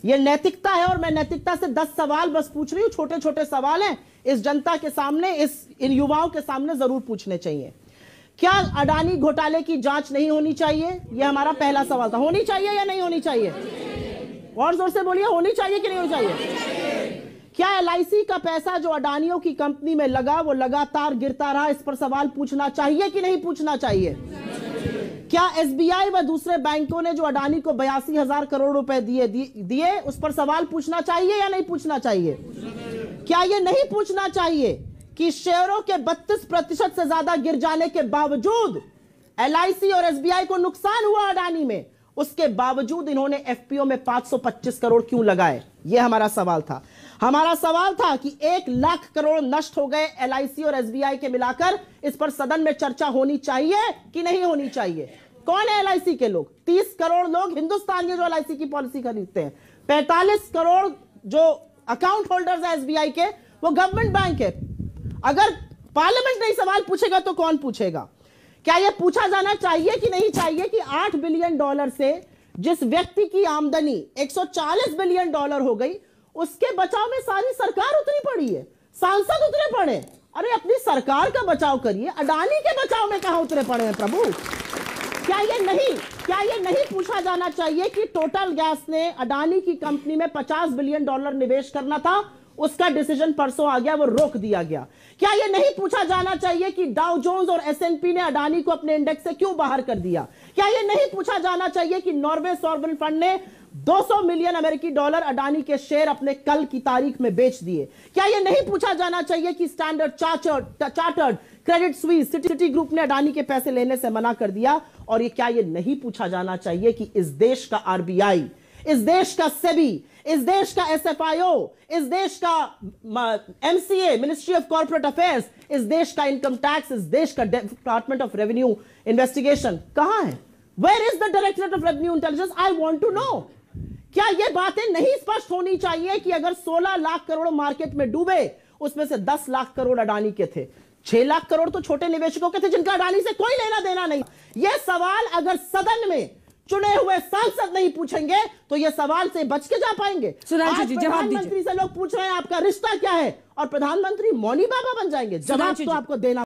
ये नैतिकता है और मैं नैतिकता से 10 सवाल बस पूछ रही हूं, छोटे छोटे सवाल हैं, इस जनता के सामने, इन युवाओं के सामने जरूर पूछने चाहिए। क्या अडानी घोटाले की जांच नहीं होनी चाहिए? यह हमारा पहला सवाल था। होनी चाहिए या नहीं होनी चाहिए? और जोर से बोलिए, होनी चाहिए कि नहीं होनी चाहिए? क्या LIC का पैसा जो अडानियों की कंपनी में लगा वो लगातार गिरता रहा, इस पर सवाल पूछना चाहिए कि नहीं पूछना चाहिए? क्या SBI व दूसरे बैंकों ने जो अडानी को 82,000 करोड़ रुपए दिए उस पर सवाल पूछना चाहिए या नहीं पूछना चाहिए? क्या यह नहीं पूछना चाहिए कि शेयरों के 32% से ज्यादा गिर जाने के बावजूद LIC और SBI को नुकसान हुआ अडानी में, उसके बावजूद इन्होंने FPO में 525 करोड़ क्यों लगाए? यह हमारा सवाल था। हमारा सवाल था कि 1 लाख करोड़ नष्ट हो गए LIC और SBI के मिलाकर, इस पर सदन में चर्चा होनी चाहिए कि नहीं होनी चाहिए? कौन है LIC के लोग? 30 करोड़ लोग हिंदुस्तान के जो LIC की पॉलिसी खरीदते हैं। 45 करोड़ जो अकाउंट होल्डर्स है SBI के, वो गवर्नमेंट बैंक है। अगर पार्लियामेंट नहीं सवाल पूछेगा तो कौन पूछेगा? क्या यह पूछा जाना चाहिए कि नहीं चाहिए कि $8 बिलियन से जिस व्यक्ति की आमदनी $140 बिलियन हो गई, उसके बचाव में सारी सरकार उतरी पड़ी है, सांसद उतरे पड़े? अरे अपनी सरकार का बचाव करिए, अडानी के बचाव में कहां उतरे पड़े हैं प्रभु? क्या ये नहीं पूछा जाना चाहिए कि टोटल गैस ने अडानी की कंपनी में $50 बिलियन निवेश करना था, उसका डिसीजन परसों आ गया, वो रोक दिया गया? क्या यह नहीं पूछा जाना चाहिए कि डाउ जोन्स और S&P ने अडानी को अपने इंडेक्स से क्यों बाहर कर दिया? क्या यह नहीं पूछा जाना चाहिए कि नॉर्वे सॉवरेन फंड ने $200 मिलियन अडानी के शेयर अपने कल की तारीख में बेच दिए? क्या यह नहीं पूछा जाना चाहिए कि standard chartered, Credit Suisse, city group ने अडानी के पैसे लेने से मना कर दिया? और ये क्या यह नहीं पूछा जाना चाहिए कि इस देश का RBI, इस देश का SEBI, इस देश का SFIO, इस देश का MCA, ministry of corporate affairs, इस देश का इनकम टैक्स, इस देश का डिपार्टमेंट ऑफ रेवेन्यू इन्वेस्टिगेशन कहां है? Where is the directorate of revenue intelligence? I want to know. क्या ये बातें नहीं स्पष्ट होनी चाहिए कि अगर 16 लाख करोड़ मार्केट में डूबे, उसमें से 10 लाख करोड़ अडानी के थे, 6 लाख करोड़ तो छोटे निवेशकों के थे जिनका अडानी से कोई लेना देना नहीं? यह सवाल अगर सदन में चुने हुए सांसद नहीं पूछेंगे तो यह सवाल से बच के जा पाएंगे? प्रधानमंत्री से लोग पूछ रहे हैं आपका रिश्ता क्या है, और प्रधानमंत्री मौनी बाबा बन जाएंगे? जवाब तो आपको देना